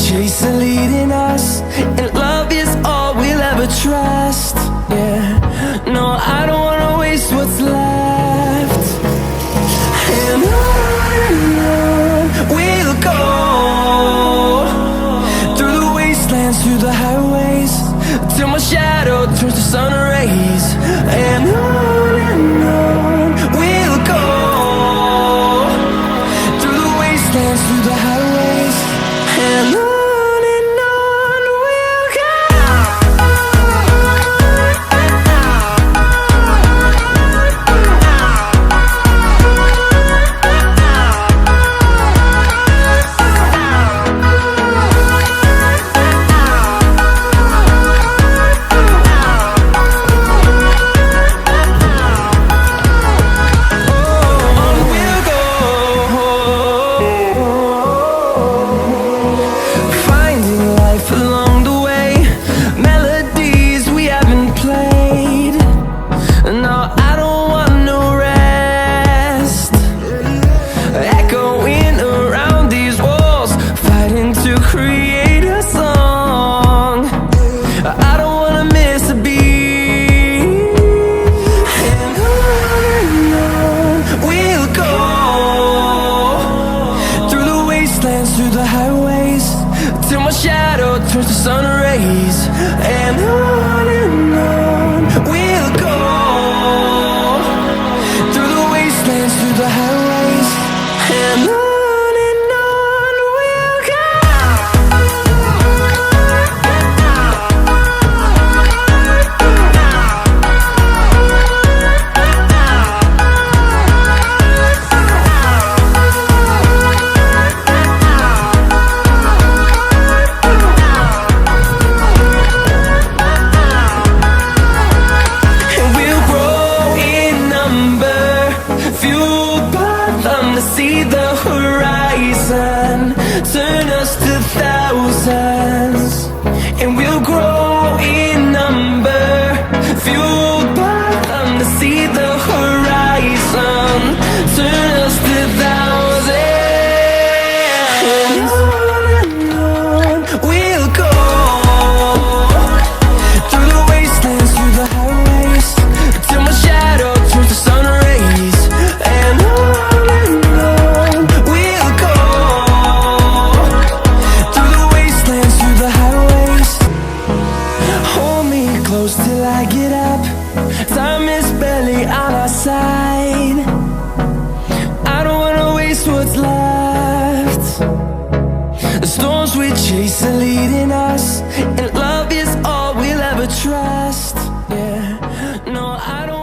chase are leading us, and love is all we'll ever trust. Yeah, no, I don't wanna waste what's left. And on we'll go, through the wastelands, through the highways, till my shadow turns to sun rays. And on we'll go, through the wastelands, through the highways, and on we'll go. Through the highways, till my shadow turns to sun rays. And on we'll go, through the wastelands, through the highways, and on. See the horizon turn us to thousands, and we'll grow in number, fueled by them. To see the horizon turn us to thousands, and on we'll go, through the wastelands, through the highways, till my shadow turns to sun rays. And till I get up, time is barely on our side. I don't wanna waste what's left. The storms we chase are leading us, and love is all we'll ever trust. Yeah, no, I don't